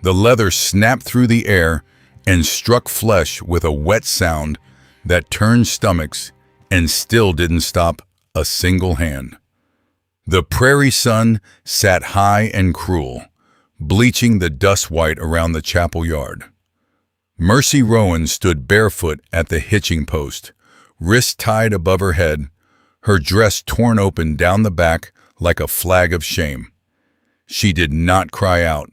The leather snapped through the air and struck flesh with a wet sound that turned stomachs and still didn't stop a single hand. The prairie sun sat high and cruel, bleaching the dust white around the chapel yard. Mercy Rowan stood barefoot at the hitching post, wrists tied above her head, her dress torn open down the back like a flag of shame. She did not cry out.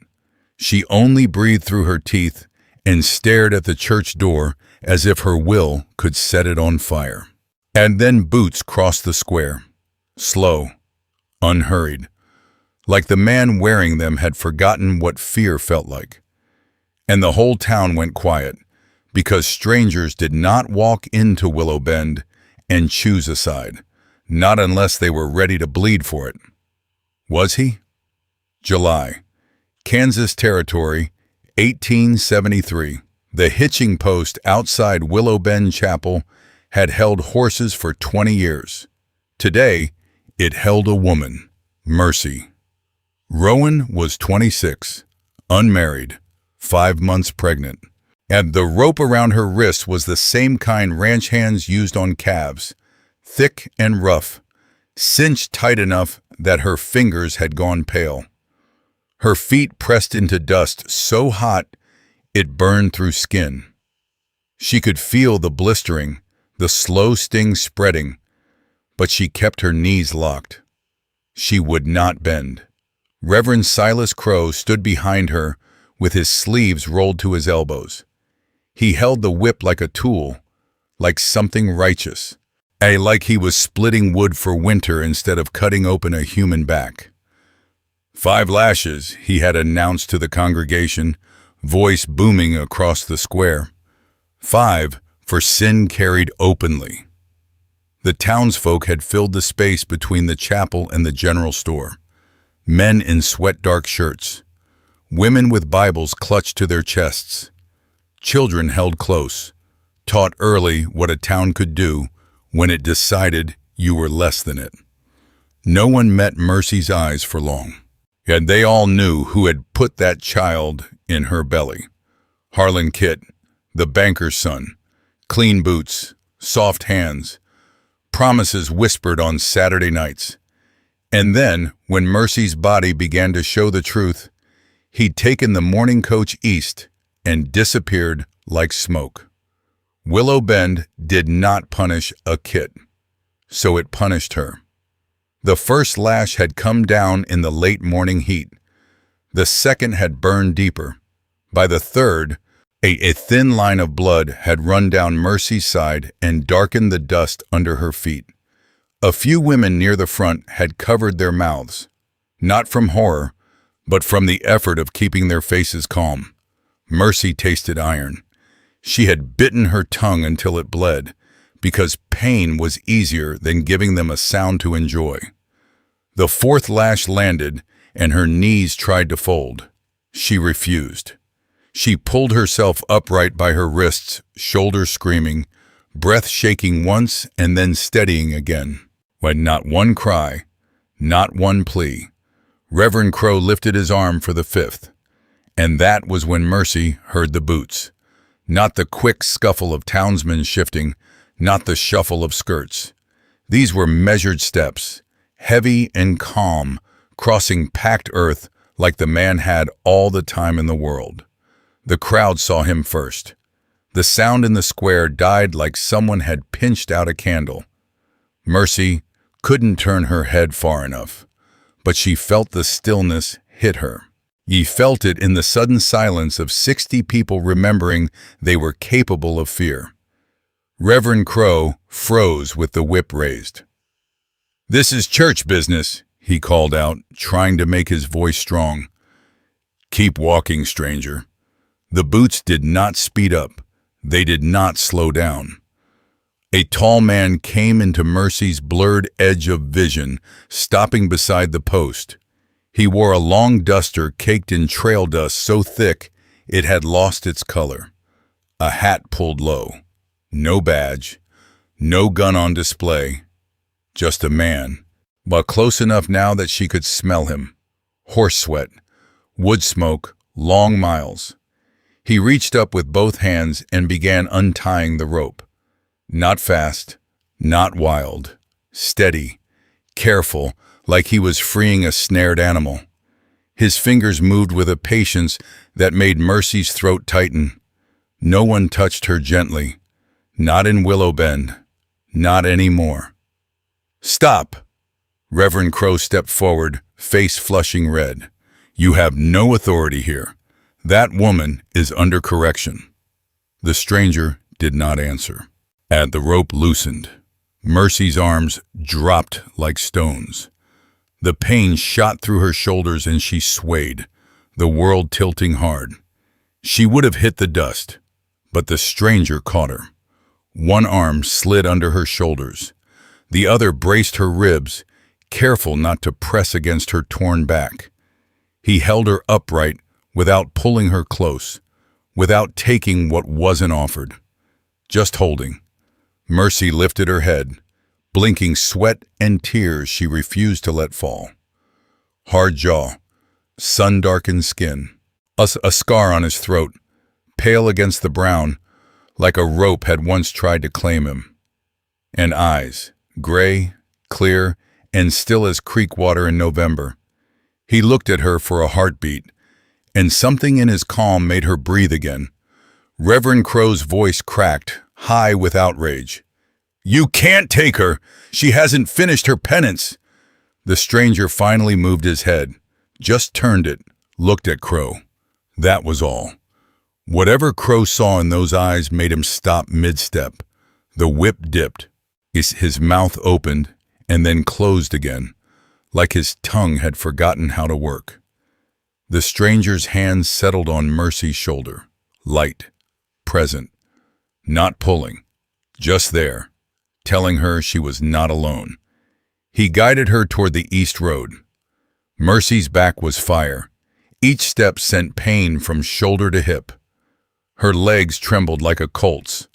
She only breathed through her teeth and stared at the church door as if her will could set it on fire. And then boots crossed the square, slow, unhurried, like the man wearing them had forgotten what fear felt like. And the whole town went quiet, because strangers did not walk into Willow Bend and choose a side, not unless they were ready to bleed for it. Was he? July, Kansas Territory, 1873. The hitching post outside Willow Bend Chapel had held horses for 20 years. Today, it held a woman, Mercy. Rowan was 26, unmarried, 5 months pregnant, and the rope around her wrist was the same kind ranch hands used on calves, thick and rough, cinched tight enough that her fingers had gone pale. Her feet pressed into dust so hot it burned through skin. She could feel the blistering, the slow sting spreading, but she kept her knees locked. She would not bend. Reverend Silas Crow stood behind her with his sleeves rolled to his elbows. He held the whip like a tool, like something righteous, like he was splitting wood for winter instead of cutting open a human back. 5 lashes, he had announced to the congregation, voice booming across the square. 5 for sin carried openly. The townsfolk had filled the space between the chapel and the general store. Men in sweat-dark shirts. Women with Bibles clutched to their chests. Children held close, taught early what a town could do when it decided you were less than it. No one met Mercy's eyes for long, and they all knew who had put that child in her belly. Harlan Kitt, the banker's son, clean boots, soft hands, promises whispered on Saturday nights. And then, when Mercy's body began to show the truth, he'd taken the morning coach east and disappeared like smoke. Willow Bend did not punish a Kitt, so it punished her. The first lash had come down in the late morning heat. The second had burned deeper. By the third, a thin line of blood had run down Mercy's side and darkened the dust under her feet. A few women near the front had covered their mouths, not from horror, but from the effort of keeping their faces calm. Mercy tasted iron. She had bitten her tongue until it bled, because pain was easier than giving them a sound to enjoy. The 4th lash landed, and her knees tried to fold. She refused. She pulled herself upright by her wrists, shoulders screaming, breath shaking once and then steadying again. When not one cry, not one plea, Reverend Crow lifted his arm for the 5th, and that was when Mercy heard the boots. Not the quick scuffle of townsmen shifting, not the shuffle of skirts. These were measured steps, heavy and calm, crossing packed earth like the man had all the time in the world. The crowd saw him first. The sound in the square died like someone had pinched out a candle. Mercy couldn't turn her head far enough, but she felt the stillness hit her. Ye felt it in the sudden silence of 60 people remembering they were capable of fear. Reverend Crow froze with the whip raised. "This is church business," he called out, trying to make his voice strong. "Keep walking, stranger." The boots did not speed up. They did not slow down. A tall man came into Mercy's blurred edge of vision, stopping beside the post. He wore a long duster caked in trail dust so thick it had lost its color. A hat pulled low. No badge. No gun on display. Just a man, but close enough now that she could smell him. Horse sweat, wood smoke, long miles. He reached up with both hands and began untying the rope. Not fast, not wild, steady, careful, like he was freeing a snared animal. His fingers moved with a patience that made Mercy's throat tighten. No one touched her gently. Not in Willow Bend. Not anymore. "Stop!" Reverend Crow stepped forward, face flushing red. "You have no authority here. That woman is under correction." The stranger did not answer. As the rope loosened, Mercy's arms dropped like stones. The pain shot through her shoulders and she swayed, the world tilting hard. She would have hit the dust, but the stranger caught her. One arm slid under her shoulders. The other braced her ribs, careful not to press against her torn back. He held her upright without pulling her close, without taking what wasn't offered. Just holding. Mercy lifted her head, blinking sweat and tears she refused to let fall. Hard jaw, sun-darkened skin, a scar on his throat, pale against the brown, like a rope had once tried to claim him. And eyes, gray, clear, and still as creek water in November. He looked at her for a heartbeat, and something in his calm made her breathe again. Reverend Crow's voice cracked, high with outrage. "You can't take her! She hasn't finished her penance!" The stranger finally moved his head, just turned it, looked at Crow. That was all. Whatever Crow saw in those eyes made him stop mid-step. The whip dipped. His mouth opened and then closed again, like his tongue had forgotten how to work. The stranger's hand settled on Mercy's shoulder, light, present, not pulling, just there, telling her she was not alone. He guided her toward the east road. Mercy's back was fire. Each step sent pain from shoulder to hip. Her legs trembled like a colt's,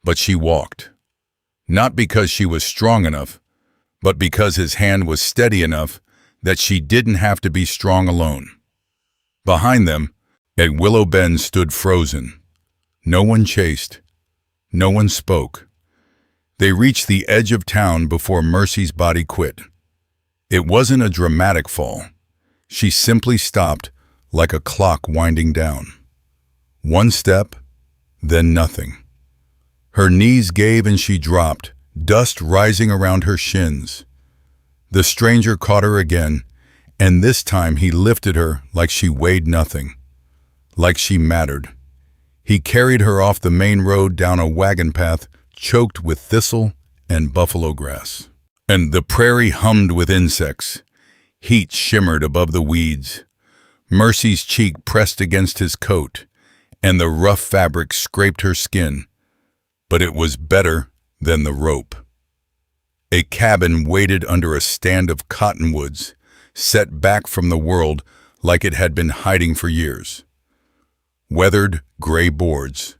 but she walked. Not because she was strong enough, but because his hand was steady enough that she didn't have to be strong alone. Behind them, at Willow Bend stood frozen. No one chased. No one spoke. They reached the edge of town before Mercy's body quit. It wasn't a dramatic fall. She simply stopped like a clock winding down. One step, then nothing. Her knees gave and she dropped, dust rising around her shins. The stranger caught her again, and this time he lifted her like she weighed nothing, like she mattered. He carried her off the main road down a wagon path choked with thistle and buffalo grass. And the prairie hummed with insects. Heat shimmered above the weeds. Mercy's cheek pressed against his coat, and the rough fabric scraped her skin. But it was better than the rope. A cabin waited under a stand of cottonwoods, set back from the world like it had been hiding for years. Weathered gray boards,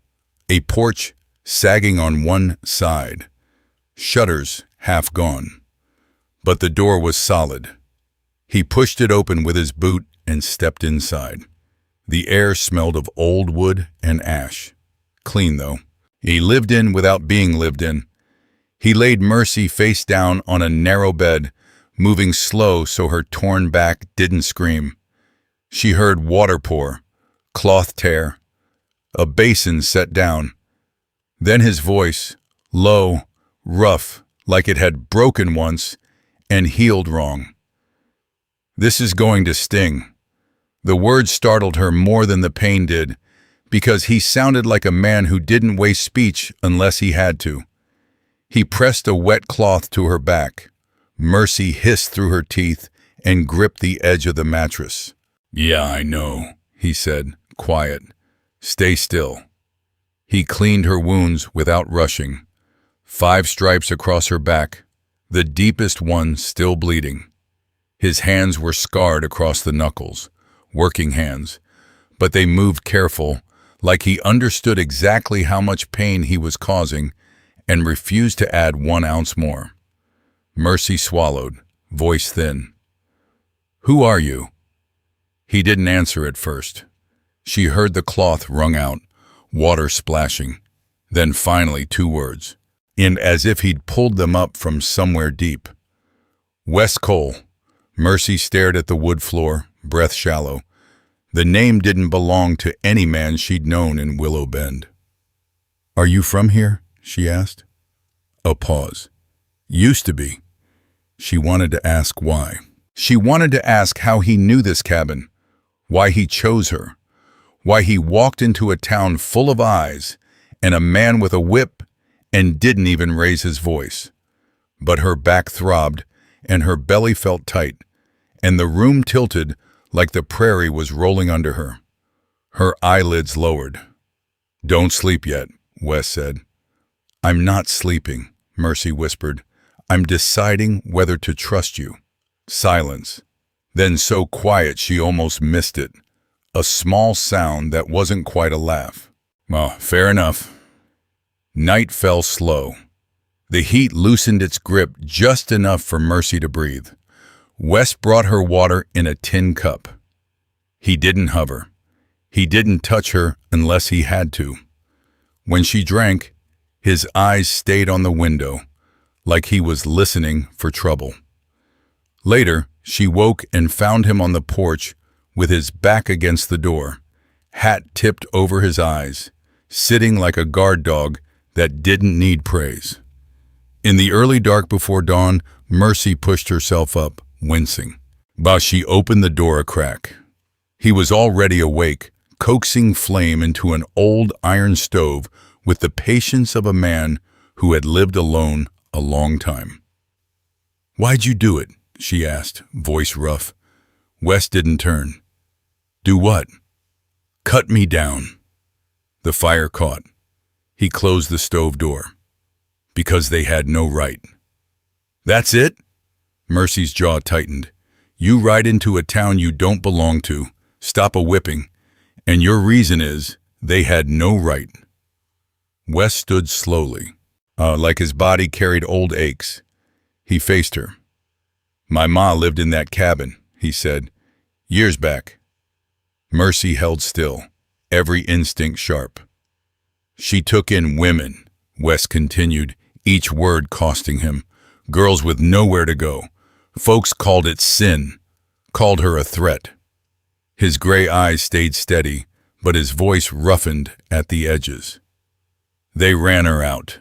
a porch sagging on one side, shutters half gone. But the door was solid. He pushed it open with his boot and stepped inside. The air smelled of old wood and ash. Clean, though. He lived in without being lived in. He laid Mercy face down on a narrow bed, moving slow so her torn back didn't scream. She heard water pour, cloth tear, a basin set down. Then his voice, low, rough, like it had broken once and healed wrong. "This is going to sting." The words startled her more than the pain did, because he sounded like a man who didn't waste speech unless he had to. He pressed a wet cloth to her back. Mercy hissed through her teeth and gripped the edge of the mattress. "Yeah, I know," he said, quiet. "Stay still." He cleaned her wounds without rushing. 5 stripes across her back, the deepest one still bleeding. His hands were scarred across the knuckles, working hands, but they moved careful, like he understood exactly how much pain he was causing and refused to add 1 ounce more. Mercy swallowed, voice thin. "Who are you?" He didn't answer at first. She heard the cloth wrung out, water splashing, then finally 2 words, and as if he'd pulled them up from somewhere deep. Wes Cole. Mercy stared at the wood floor, breath shallow. The name didn't belong to any man she'd known in Willow Bend. "Are you from here?" she asked. A pause. "Used to be." She wanted to ask why. She wanted to ask how he knew this cabin, why he chose her, why he walked into a town full of eyes and a man with a whip and didn't even raise his voice. But her back throbbed and her belly felt tight, and the room tilted like the prairie was rolling under her. Her eyelids lowered. "Don't sleep yet," Wes said. "I'm not sleeping," Mercy whispered. "I'm deciding whether to trust you." Silence. Then so quiet she almost missed it. A small sound that wasn't quite a laugh. "Well, fair enough." Night fell slow. The heat loosened its grip just enough for Mercy to breathe. Wes brought her water in a tin cup. He didn't hover. He didn't touch her unless he had to. When she drank, his eyes stayed on the window, like he was listening for trouble. Later, she woke and found him on the porch with his back against the door, hat tipped over his eyes, sitting like a guard dog that didn't need praise. In the early dark before dawn, Mercy pushed herself up, wincing. But she opened the door a crack. He was already awake, coaxing flame into an old iron stove with the patience of a man who had lived alone a long time. "Why'd you do it?" she asked, voice rough. Wes didn't turn. "Do what?" "Cut me down." The fire caught. He closed the stove door. "Because they had no right." "That's it?" Mercy's jaw tightened. "You ride into a town you don't belong to, stop a whipping, and your reason is they had no right." Wes stood slowly, like his body carried old aches. He faced her. "My ma lived in that cabin," he said, "years back." Mercy held still, every instinct sharp. "She took in women," Wes continued, each word costing him. "Girls with nowhere to go. Folks called it sin, called her a threat." His gray eyes stayed steady, but his voice roughened at the edges. "They ran her out."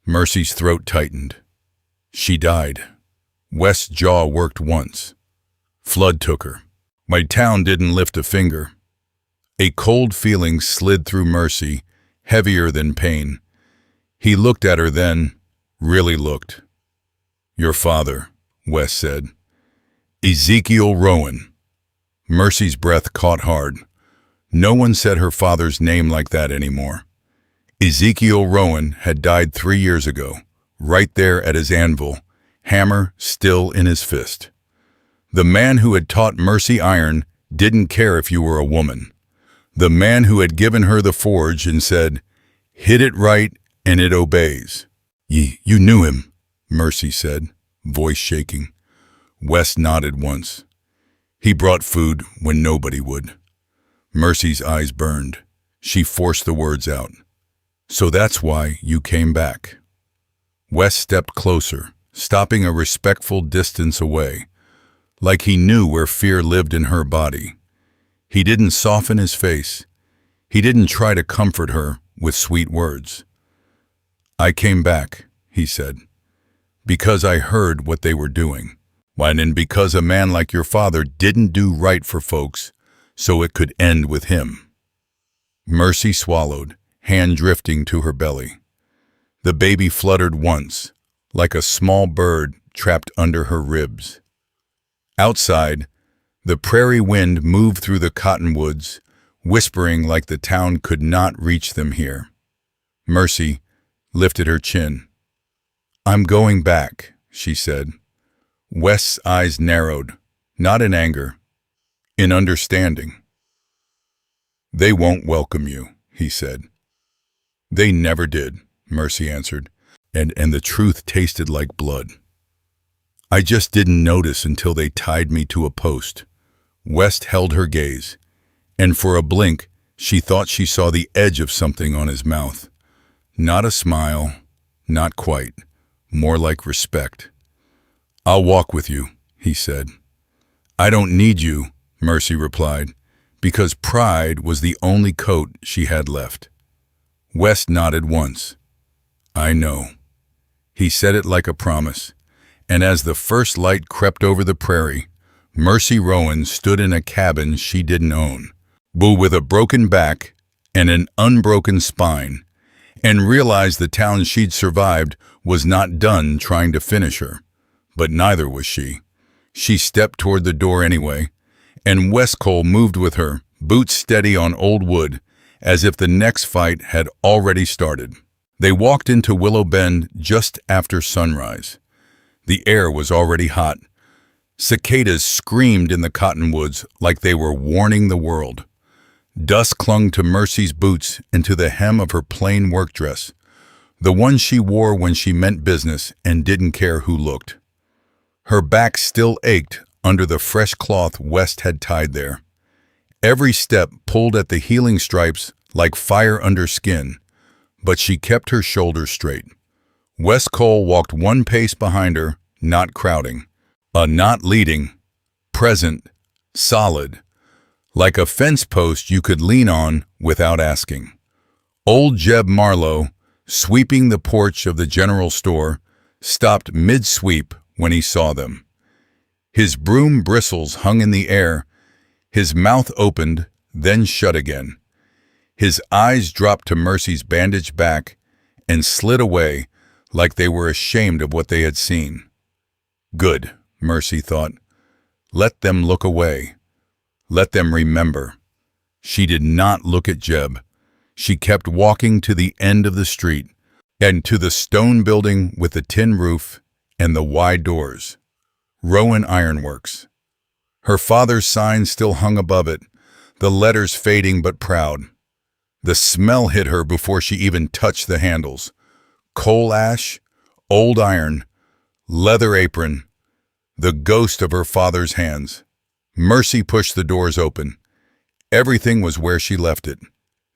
Mercy's throat tightened. "She died." Wes' jaw worked once. "Flood took her. My town didn't lift a finger." A cold feeling slid through Mercy, heavier than pain. He looked at her then, really looked. "Your father," Wes said. "Ezekiel Rowan." Mercy's breath caught hard. No one said her father's name like that anymore. Ezekiel Rowan had died 3 years ago, right there at his anvil, hammer still in his fist. The man who had taught Mercy iron didn't care if you were a woman. The man who had given her the forge and said, "Hit it right and it obeys." You knew him," Mercy said, voice shaking. Wes nodded once. "He brought food when nobody would." Mercy's eyes burned. She forced the words out. "So that's why you came back." Wes stepped closer, stopping a respectful distance away, like he knew where fear lived in her body. He didn't soften his face. He didn't try to comfort her with sweet words. "I came back," he said, "because I heard what they were doing. And because a man like your father didn't do right for folks, so it could end with him." Mercy swallowed, hand drifting to her belly. The baby fluttered once, like a small bird trapped under her ribs. Outside, the prairie wind moved through the cottonwoods, whispering like the town could not reach them here. Mercy lifted her chin. "I'm going back," she said. Wes's eyes narrowed, not in anger, in understanding. "They won't welcome you," he said. "They never did," Mercy answered, and the truth tasted like blood. "I just didn't notice until they tied me to a post." West held her gaze, and for a blink She thought she saw the edge of something on his mouth. Not a smile, not quite, more like respect. "I'll walk with you," he said. "I don't need you," Mercy replied, because pride was the only coat she had left. Wes nodded once. "I know." He said it like a promise, and as the first light crept over the prairie, Mercy Rowan stood in a cabin she didn't own, but with a broken back and an unbroken spine, and realized the town she'd survived was not done trying to finish her. But neither was she. She stepped toward the door anyway, and Wes Cole moved with her, boots steady on old wood, as if the next fight had already started. They walked into Willow Bend just after sunrise. The air was already hot. Cicadas screamed in the cottonwoods like they were warning the world. Dust clung to Mercy's boots and to the hem of her plain work dress, the one she wore when she meant business and didn't care who looked. Her back still ached under the fresh cloth West had tied there. Every step pulled at the healing stripes like fire under skin, but she kept her shoulders straight. Wes Cole walked one pace behind her, not crowding, not leading, present, solid, like a fence post you could lean on without asking. Old Jeb Marlowe, sweeping the porch of the general store, stopped mid-sweep when he saw them. His broom bristles hung in the air, his mouth opened, then shut again. His eyes dropped to Mercy's bandaged back and slid away like they were ashamed of what they had seen. Good, Mercy thought. Let them look away. Let them remember. She did not look at Jeb. She kept walking to the end of the street and to the stone building with the tin roof and the wide doors. Rowan Ironworks. Her father's sign still hung above it, the letters fading but proud. The smell hit her before she even touched the handles. Coal ash, old iron, leather apron, the ghost of her father's hands. Mercy pushed the doors open. Everything was where she left it.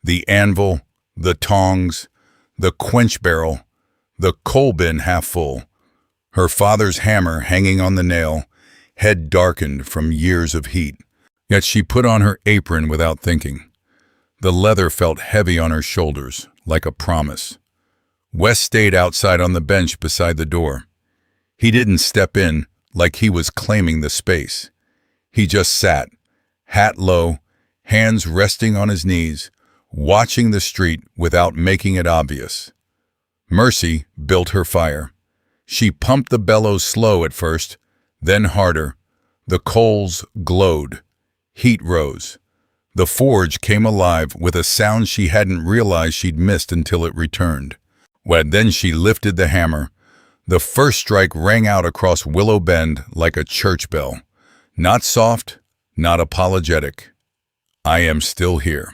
The anvil, the tongs, the quench barrel, the coal bin half full. Her father's hammer hanging on the nail, head darkened from years of heat. Yet she put on her apron without thinking. The leather felt heavy on her shoulders, like a promise. Wes stayed outside on the bench beside the door. He didn't step in like he was claiming the space. He just sat, hat low, hands resting on his knees, watching the street without making it obvious. Mercy built her fire. She pumped the bellows slow at first, then harder. The coals glowed. Heat rose. The forge came alive with a sound she hadn't realized she'd missed until it returned. Then she lifted the hammer. The first strike rang out across Willow Bend like a church bell. Not soft, not apologetic. I am still here.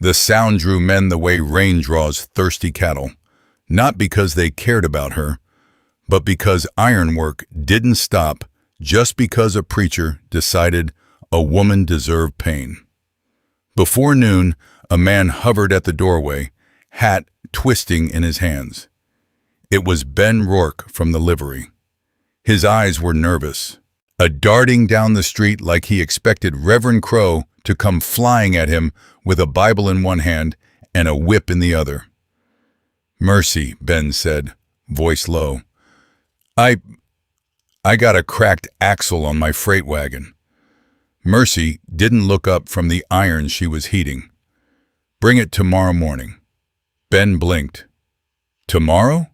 The sound drew men the way rain draws thirsty cattle, not because they cared about her, but because ironwork didn't stop just because a preacher decided a woman deserved pain. Before noon, a man hovered at the doorway, hat twisting in his hands. It was Ben Rourke from the livery. His eyes were nervous, darting down the street like he expected Reverend Crow to come flying at him with a Bible in one hand and a whip in the other. "Mercy," Ben said, voice low. I got a cracked axle on my freight wagon." Mercy didn't look up from the iron she was heating. "Bring it tomorrow morning." Ben blinked. "Tomorrow?"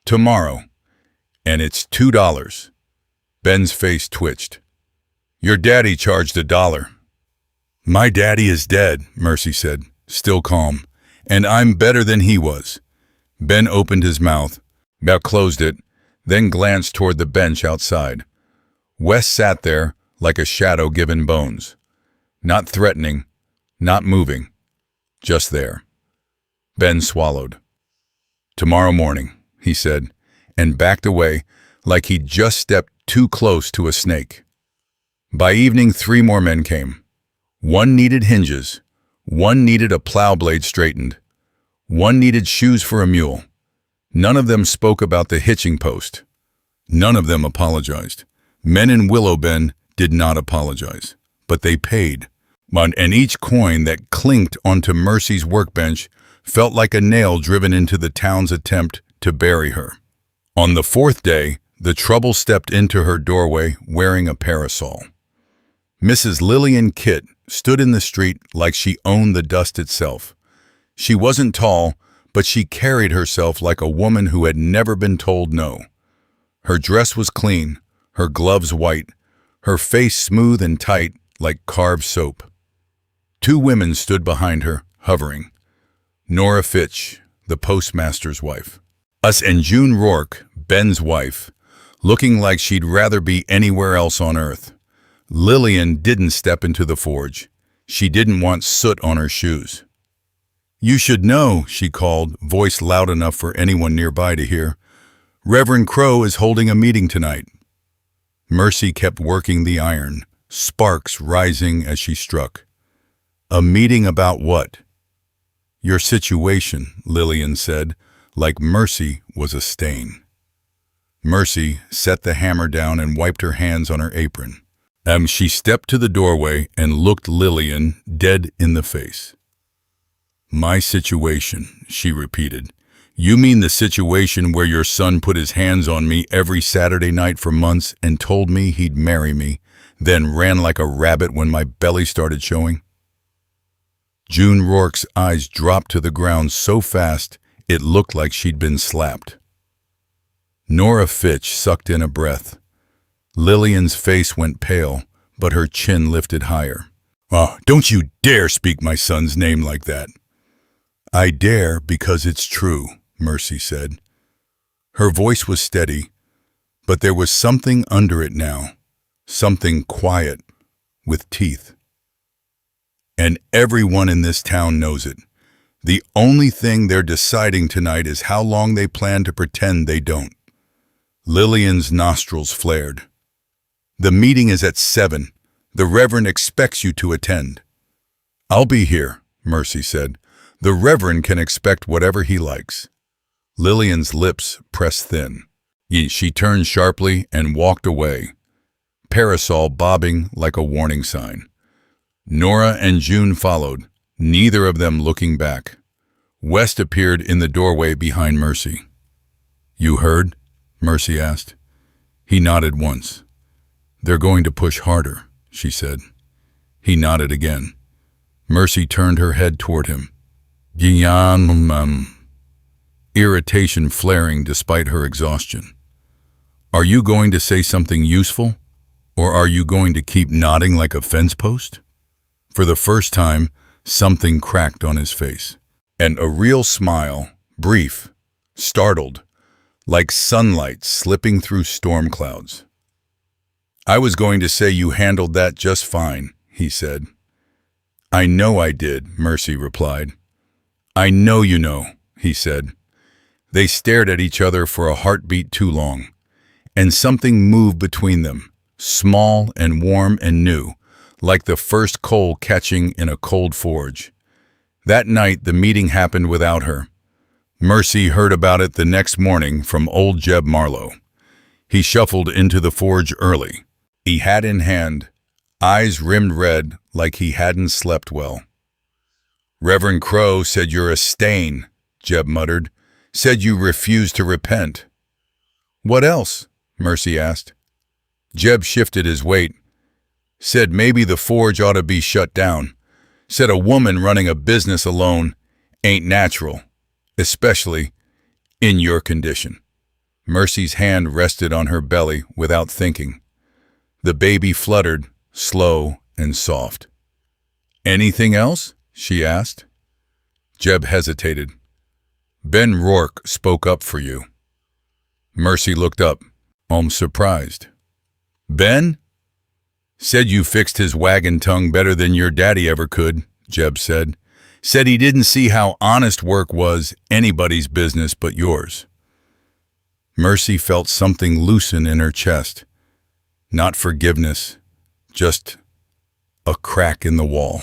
"Tomorrow. And it's $2. Ben's face twitched. "Your daddy charged $1. "My daddy is dead," Mercy said, still calm, "and I'm better than he was." Ben opened his mouth, now closed it, then glanced toward the bench outside. Wes sat there like a shadow given bones. Not threatening, not moving, just there. Ben swallowed. "Tomorrow morning," he said, and backed away like he'd just stepped too close to a snake. By evening, 3 more men came. One needed hinges, One needed a plow blade straightened. One needed shoes for a mule. None of them spoke about the hitching post. None of them apologized. Men in Willowbend did not apologize, but they paid. And each coin that clinked onto Mercy's workbench felt like a nail driven into the town's attempt to bury her. On the fourth day, the trouble stepped into her doorway wearing a parasol. Mrs. Lillian Kitt stood in the street like she owned the dust itself. She wasn't tall, but she carried herself like a woman who had never been told no. Her dress was clean, her gloves white, her face smooth and tight like carved soap. Two women stood behind her, hovering. Nora Fitch, the postmaster's wife. Us and June Rourke, Ben's wife, looking like she'd rather be anywhere else on earth. Lillian didn't step into the forge. She didn't want soot on her shoes. "You should know," she called, voice loud enough for anyone nearby to hear. "Reverend Crow is holding a meeting tonight." Mercy kept working the iron, sparks rising as she struck. "A meeting about what?" "Your situation," Lillian said, like Mercy was a stain. Mercy set the hammer down and wiped her hands on her apron. She stepped to the doorway and looked Lillian dead in the face. "My situation," she repeated. "You mean the situation where your son put his hands on me every Saturday night for months and told me he'd marry me, then ran like a rabbit when my belly started showing?" June Rourke's eyes dropped to the ground so fast it looked like she'd been slapped. Nora Fitch sucked in a breath. Lillian's face went pale, but her chin lifted higher. "Don't you dare speak my son's name like that." "I dare because it's true," Mercy said. Her voice was steady, but there was something under it now, something quiet, with teeth. "And everyone in this town knows it. The only thing they're deciding tonight is how long they plan to pretend they don't." Lillian's nostrils flared. "The meeting is at 7. The Reverend expects you to attend." "I'll be here," Mercy said. "The Reverend can expect whatever he likes." Lillian's lips pressed thin. She turned sharply and walked away, parasol bobbing like a warning sign. Nora and June followed, neither of them looking back. West appeared in the doorway behind Mercy. "You heard?" Mercy asked. He nodded once. "They're going to push harder," she said. He nodded again. Mercy turned her head toward him. Irritation flaring despite her exhaustion. "Are you going to say something useful, or are you going to keep nodding like a fence post?" For the first time, something cracked on his face. And a real smile, brief, startled, like sunlight slipping through storm clouds. "I was going to say you handled that just fine," he said. "I know I did," Mercy replied. "I know you know," he said. They stared at each other for a heartbeat too long, and something moved between them, small and warm and new, like the first coal catching in a cold forge. That night the meeting happened without her. Mercy heard about it the next morning from old Jeb Marlowe. He shuffled into the forge early. He hat in hand, eyes rimmed red like he hadn't slept well. "Reverend Crow said you're a stain," Jeb muttered. "Said you refused to repent." "What else?" Mercy asked. Jeb shifted his weight. "Said maybe the forge ought to be shut down. Said a woman running a business alone ain't natural, especially in your condition." Mercy's hand rested on her belly without thinking. The baby fluttered, slow and soft. "Anything else?" she asked. Jeb hesitated. "Ben Rourke spoke up for you." Mercy looked up, surprised. "Ben?" "Said you fixed his wagon tongue better than your daddy ever could," Jeb said. "Said he didn't see how honest work was anybody's business but yours." Mercy felt something loosen in her chest. Not forgiveness, just a crack in the wall.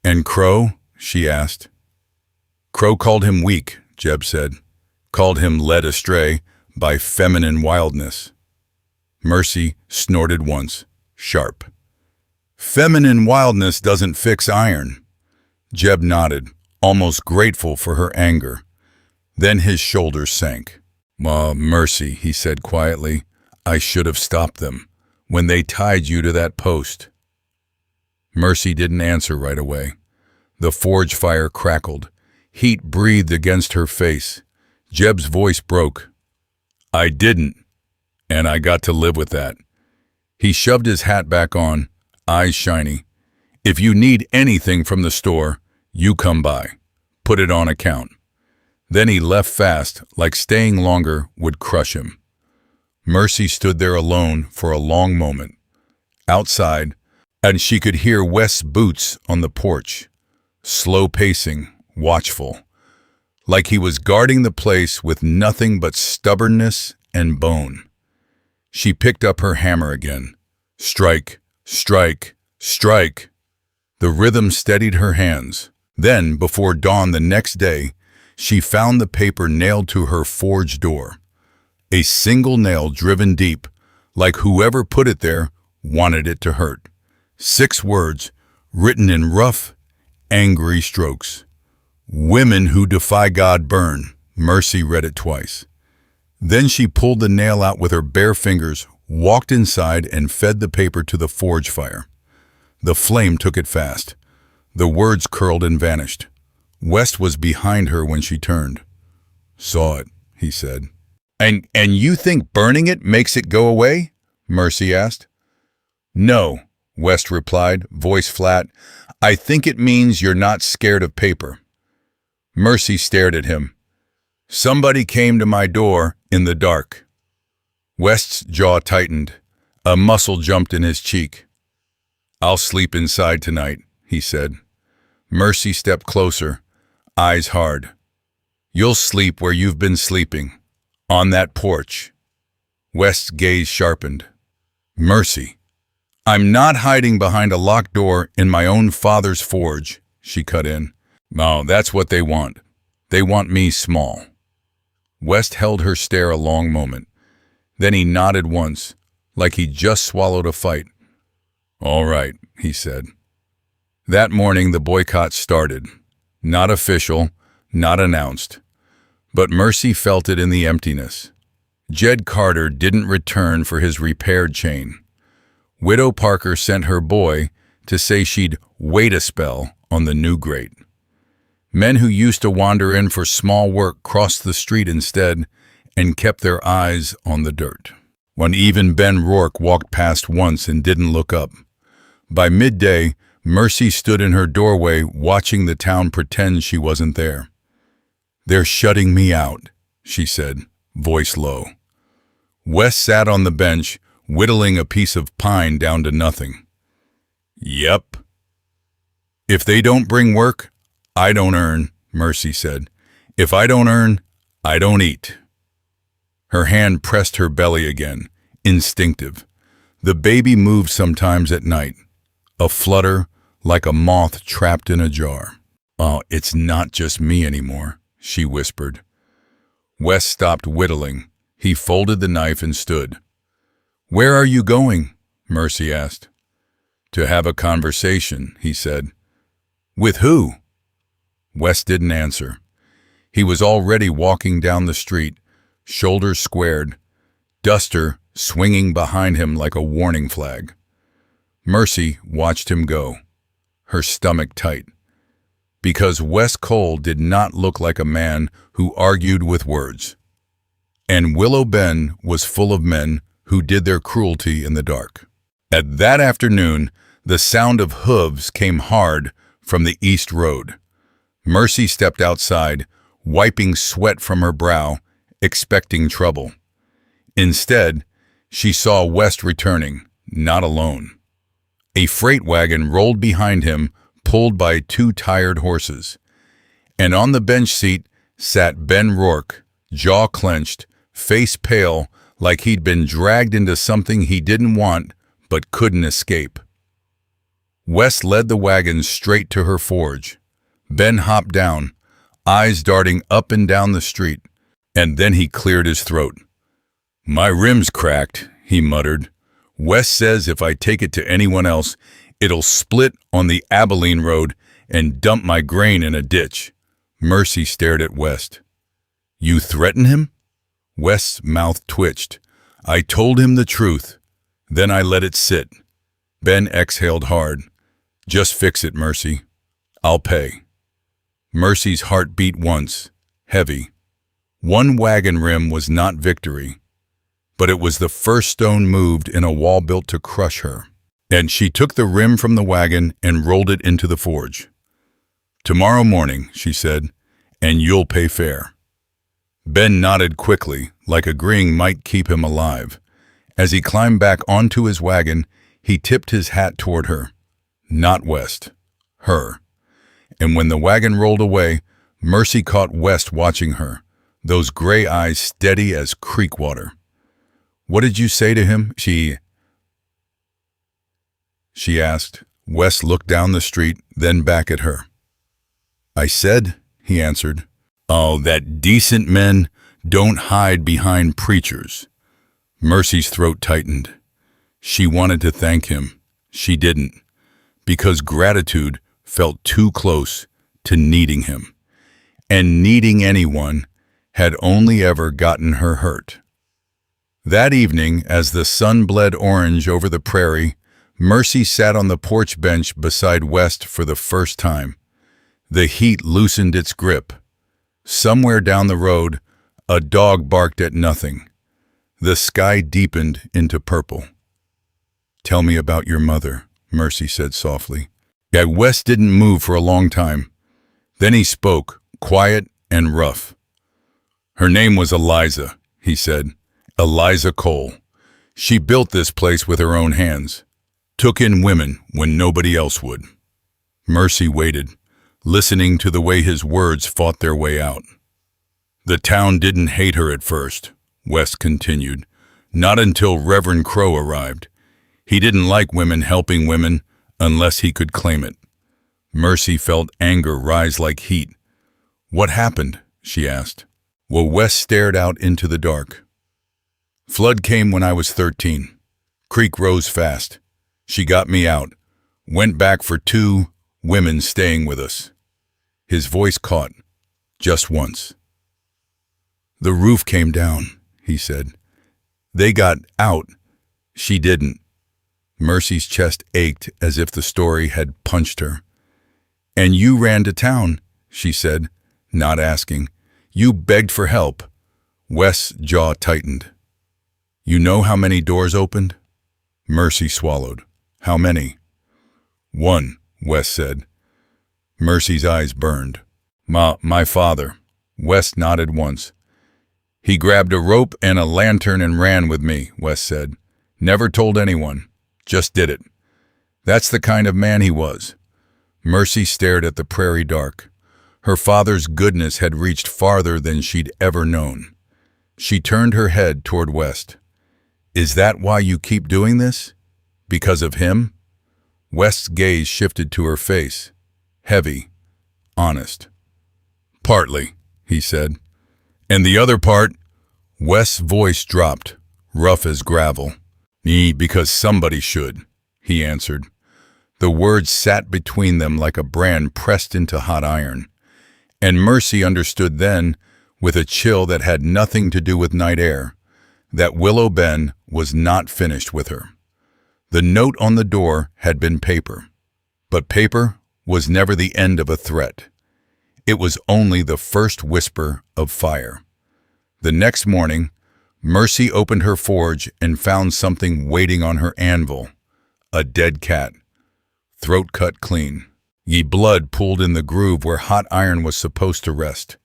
And Crow? She asked. Crow called him weak, Jeb said. Called him led astray by feminine wildness. Mercy snorted once, sharp. Feminine wildness doesn't fix iron. Jeb nodded, almost grateful for her anger. Then his shoulders sank. Mercy, he said quietly. I should have stopped them when they tied you to that post. Mercy didn't answer right away. The forge fire crackled. Heat breathed against her face. Jeb's voice broke. I didn't, and I got to live with that. He shoved his hat back on, eyes shiny. If you need anything from the store, you come by. Put it on account. Then he left fast, like staying longer would crush him. Mercy stood there alone for a long moment. Outside, and she could hear Wes's boots on the porch, slow pacing, watchful, like he was guarding the place with nothing but stubbornness and bone. She picked up her hammer again. Strike, strike, strike. The rhythm steadied her hands. Then, before dawn the next day, she found the paper nailed to her forge door. A single nail driven deep, like whoever put it there wanted it to hurt. 6 words, written in rough, angry strokes. Women who defy God burn. Mercy read it twice. Then she pulled the nail out with her bare fingers, walked inside, and fed the paper to the forge fire. The flame took it fast. The words curled and vanished. West was behind her when she turned. Saw it, he said. And you think burning it makes it go away? Mercy asked. No, West replied, voice flat. I think it means you're not scared of paper. Mercy stared at him. Somebody came to my door in the dark. West's jaw tightened. A muscle jumped in his cheek. I'll sleep inside tonight, he said. Mercy stepped closer, eyes hard. You'll sleep where you've been sleeping, on that porch. West's gaze sharpened. Mercy. I'm not hiding behind a locked door in my own father's forge, she cut in. No, that's what they want. They want me small. West held her stare a long moment. Then he nodded once, like he'd just swallowed a fight. All right, he said. That morning the boycott started. Not official, not announced. But Mercy felt it in the emptiness. Jed Carter didn't return for his repaired chain. Widow Parker sent her boy to say she'd wait a spell on the new grate. Men who used to wander in for small work crossed the street instead and kept their eyes on the dirt. When even Ben Rourke walked past once and didn't look up. By midday, Mercy stood in her doorway watching the town pretend she wasn't there. They're shutting me out, she said, voice low. Wes sat on the bench, whittling a piece of pine down to nothing. Yep. If they don't bring work, I don't earn, Mercy said. If I don't earn, I don't eat. Her hand pressed her belly again, instinctive. The baby moved sometimes at night, a flutter like a moth trapped in a jar. Oh, it's not just me anymore, she whispered. Wes stopped whittling. He folded the knife and stood. Where are you going? Mercy asked. To have a conversation, he said. With who? Wes didn't answer. He was already walking down the street, shoulders squared, duster swinging behind him like a warning flag. Mercy watched him go, her stomach tight, because Wes Cole did not look like a man who argued with words. And Willow Bend was full of men who did their cruelty in the dark. At that afternoon, the sound of hooves came hard from the east road. Mercy stepped outside, wiping sweat from her brow, expecting trouble. Instead, she saw West returning, not alone. A freight wagon rolled behind him, pulled by 2 tired horses. And on the bench seat sat Ben Rourke, jaw clenched, face pale, like he'd been dragged into something he didn't want but couldn't escape. Wes led the wagon straight to her forge. Ben hopped down, eyes darting up and down the street, and then he cleared his throat. "My rim's cracked," he muttered. "Wes says if I take it to anyone else, it'll split on the Abilene Road and dump my grain in a ditch." Mercy stared at West. "You threaten him?" West's mouth twitched. "I told him the truth. Then I let it sit." Ben exhaled hard. "Just fix it, Mercy. I'll pay." Mercy's heart beat once, heavy. One wagon rim was not victory, but it was the first stone moved in a wall built to crush her. And she took the rim from the wagon and rolled it into the forge. "Tomorrow morning," she said, "and you'll pay fair." Ben nodded quickly, like agreeing might keep him alive. As he climbed back onto his wagon, he tipped his hat toward her. Not West. Her. And when the wagon rolled away, Mercy caught West watching her, those gray eyes steady as creek water. "What did you say to him?" She asked. West looked down the street, then back at her. "I said," he answered, "oh, that decent men don't hide behind preachers." Mercy's throat tightened. She wanted to thank him. She didn't, because gratitude felt too close to needing him. And needing anyone had only ever gotten her hurt. That evening, as the sun bled orange over the prairie, Mercy sat on the porch bench beside West for the first time. The heat loosened its grip. Somewhere down the road, a dog barked at nothing. The sky deepened into purple. "Tell me about your mother," Mercy said softly. Yeah, West didn't move for a long time. Then he spoke, quiet and rough. "Her name was Eliza," he said. "Eliza Cole. She built this place with her own hands. Took in women when nobody else would." Mercy waited, listening to the way his words fought their way out. "The town didn't hate her at first," West continued. "Not until Reverend Crow arrived. He didn't like women helping women unless he could claim it." Mercy felt anger rise like heat. "What happened?" she asked. Well, West stared out into the dark. "Flood came when I was 13. Creek rose fast. She got me out. Went back for 2 women staying with us." His voice caught, just once. "The roof came down," he said. "They got out. She didn't." Mercy's chest ached as if the story had punched her. "And you ran to town," she said, not asking. "You begged for help." West's jaw tightened. "You know how many doors opened?" Mercy swallowed. "How many?" "1," West said. Mercy's eyes burned. My father." West nodded once. "He grabbed a rope and a lantern and ran with me," West said. "Never told anyone. Just did it. That's the kind of man he was." Mercy stared at the prairie dark. Her father's goodness had reached farther than she'd ever known. She turned her head toward West. "Is that why you keep doing this? Because of him?" West's gaze shifted to her face. Heavy. Honest. "Partly," he said. "And the other part?" West's voice dropped, rough as gravel. Because somebody should," he answered. The words sat between them like a brand pressed into hot iron. And Mercy understood then, with a chill that had nothing to do with night air, that Willow Ben was not finished with her. The note on the door had been paper, but paper was never the end of a threat. It was only the first whisper of fire. The next morning, Mercy opened her forge and found something waiting on her anvil. A dead cat. Throat cut clean. Ye blood pooled in the groove where hot iron was supposed to rest.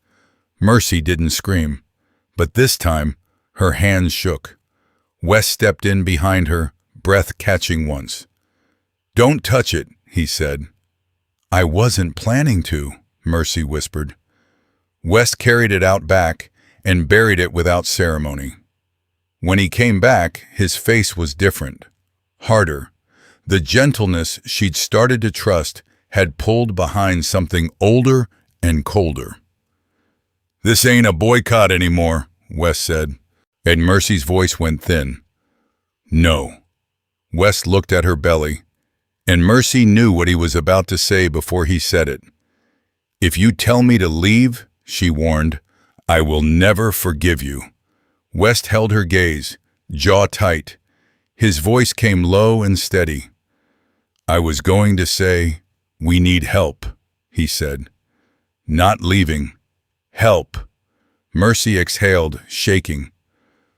Mercy didn't scream, but this time her hands shook. West stepped in behind her, breath catching once. "Don't touch it," he said. "I wasn't planning to," Mercy whispered. West carried it out back and buried it without ceremony. When he came back, his face was different, harder. The gentleness she'd started to trust had pulled behind something older and colder. "This ain't a boycott anymore," Wes said, and Mercy's voice went thin. "No." Wes looked at her belly, and Mercy knew what he was about to say before he said it. "If you tell me to leave," she warned, "I will never forgive you." West held her gaze, jaw tight. His voice came low and steady. "I was going to say, we need help," he said. "Not leaving. Help." Mercy exhaled, shaking.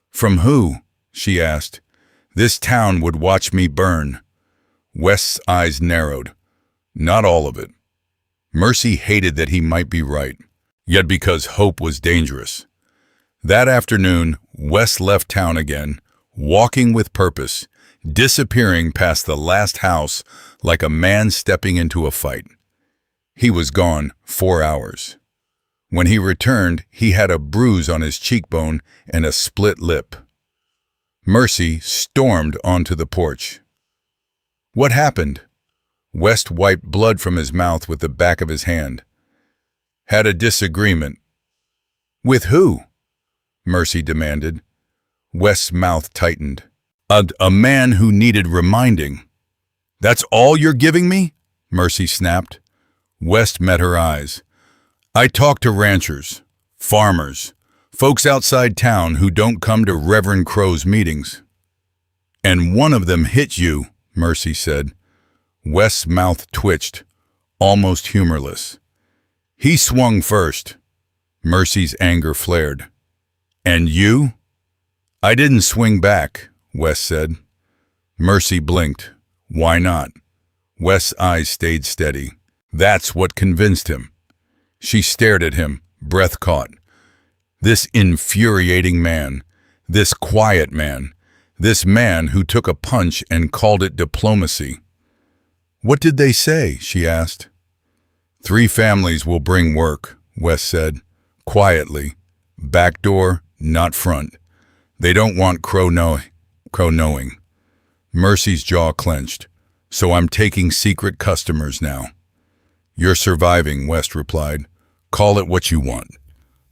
"From who?" she asked. "This town would watch me burn." West's eyes narrowed. "Not all of it." Mercy hated that he might be right, yet because hope was dangerous. That afternoon, West left town again, walking with purpose, disappearing past the last house like a man stepping into a fight. He was gone 4 hours. When he returned, he had a bruise on his cheekbone and a split lip. Mercy stormed onto the porch. "What happened?" West wiped blood from his mouth with the back of his hand. "Had a disagreement." "With who?" Mercy demanded. West's mouth tightened. A man who needed reminding." "That's all you're giving me?" Mercy snapped. West met her eyes. "I talk to ranchers, farmers, folks outside town who don't come to Reverend Crow's meetings." "And one of them hit you," Mercy said. West's mouth twitched, almost humorless. "He swung first." Mercy's anger flared. "And you?" "I didn't swing back," West said. Mercy blinked. "Why not?" West's eyes stayed steady. That's what convinced him. She stared at him, breath caught. This infuriating man, this quiet man, this man who took a punch and called it diplomacy. "What did they say?" she asked. "3 families will bring work," West said, quietly. "Back door, not front. They don't want Crow knowing." Mercy's jaw clenched. "So I'm taking secret customers now." "You're surviving," West replied. "Call it what you want."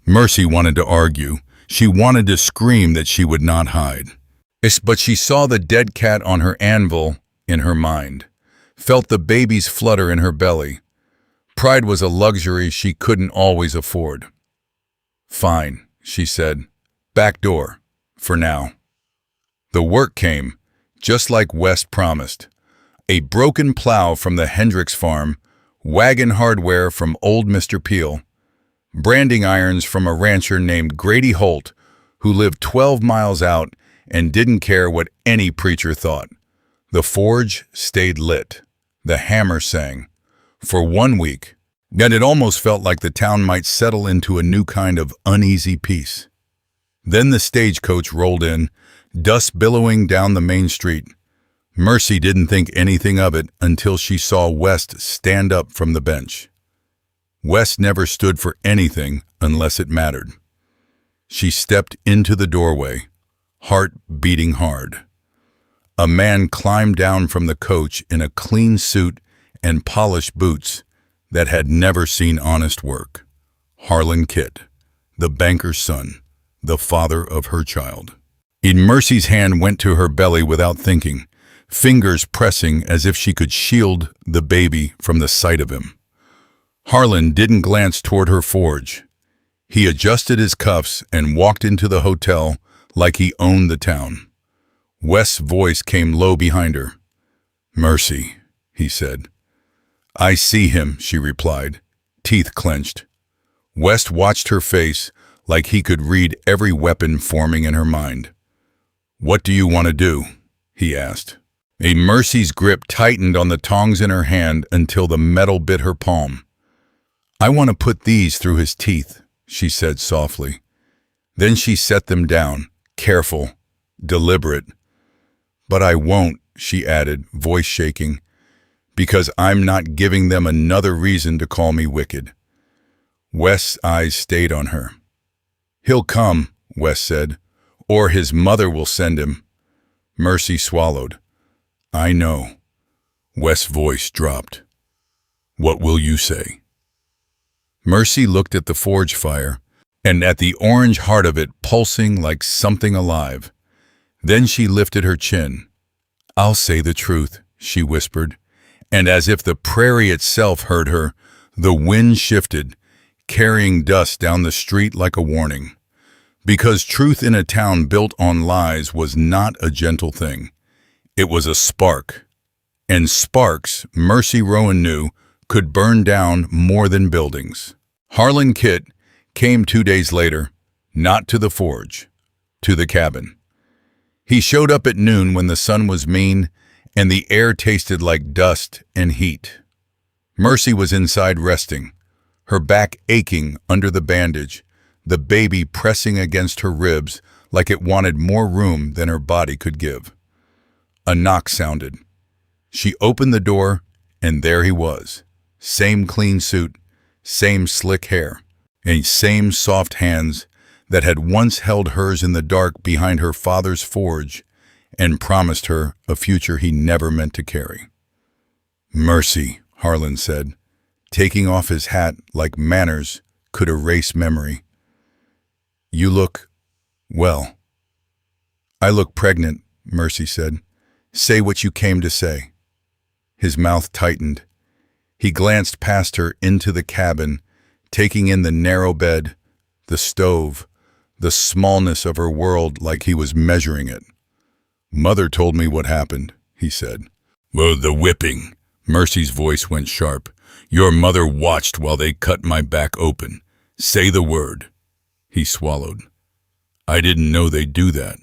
Mercy wanted to argue. She wanted to scream that she would not hide. But she saw the dead cat on her anvil in her mind, felt the baby's flutter in her belly. Pride was a luxury she couldn't always afford. "Fine," she said. "Back door, for now." The work came, just like West promised. A broken plow from the Hendricks farm, wagon hardware from old Mr. Peel, branding irons from a rancher named Grady Holt, who lived 12 miles out and didn't care what any preacher thought. The forge stayed lit. The hammer sang. For 1 week. Yet it almost felt like the town might settle into a new kind of uneasy peace. Then the stagecoach rolled in, dust billowing down the main street. Mercy didn't think anything of it until she saw West stand up from the bench. West never stood for anything unless it mattered. She stepped into the doorway, heart beating hard. A man climbed down from the coach in a clean suit and polished boots that had never seen honest work. Harlan Kitt, the banker's son, the father of her child. Mercy's hand went to her belly without thinking, fingers pressing as if she could shield the baby from the sight of him. Harlan didn't glance toward her forge. He adjusted his cuffs and walked into the hotel like he owned the town. West's voice came low behind her. "Mercy," he said. "I see him," she replied, teeth clenched. West watched her face like he could read every weapon forming in her mind. "What do you want to do?" he asked. Mercy's grip tightened on the tongs in her hand until the metal bit her palm. "I want to put these through his teeth," she said softly. Then she set them down, careful, deliberate. "But I won't," she added, voice shaking, "because I'm not giving them another reason to call me wicked." West's eyes stayed on her. "He'll come," West said, "or his mother will send him." Mercy swallowed. "I know." Wes's voice dropped. What will you say? Mercy looked at the forge fire, and at the orange heart of it pulsing like something alive. Then she lifted her chin. I'll say the truth, she whispered, and as if the prairie itself heard her, the wind shifted, carrying dust down the street like a warning. Because truth in a town built on lies was not a gentle thing. It was a spark. And sparks, Mercy Rowan knew, could burn down more than buildings. Harlan Kit came 2 days later, not to the forge, to the cabin. He showed up at noon when the sun was mean and the air tasted like dust and heat. Mercy was inside resting, her back aching under the bandage, the baby pressing against her ribs like it wanted more room than her body could give. A knock sounded. She opened the door, and there he was. Same clean suit, same slick hair, and same soft hands that had once held hers in the dark behind her father's forge and promised her a future he never meant to carry. Mercy, Harlan said, taking off his hat like manners could erase memory. You look, well. I look pregnant, Mercy said. Say what you came to say. His mouth tightened. He glanced past her into the cabin, taking in the narrow bed, the stove, the smallness of her world like he was measuring it. Mother told me what happened, he said. Well, the whipping. Mercy's voice went sharp. Your mother watched while they cut my back open. Say the word. He swallowed. I didn't know they'd do that.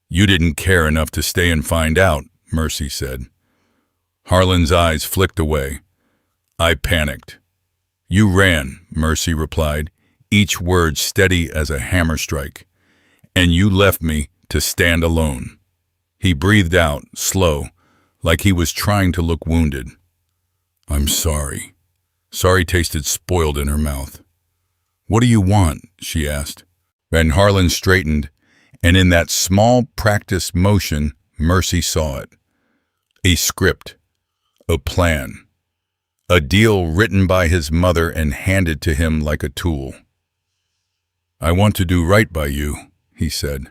You didn't care enough to stay and find out, Mercy said. Harlan's eyes flicked away. I panicked. You ran, Mercy replied, each word steady as a hammer strike. And you left me to stand alone. He breathed out, slow, like he was trying to look wounded. I'm sorry. Sorry tasted spoiled in her mouth. What do you want? She asked. And Harlan straightened, and in that small practiced motion, Mercy saw it. A script, a plan, a deal written by his mother and handed to him like a tool. I want to do right by you, he said.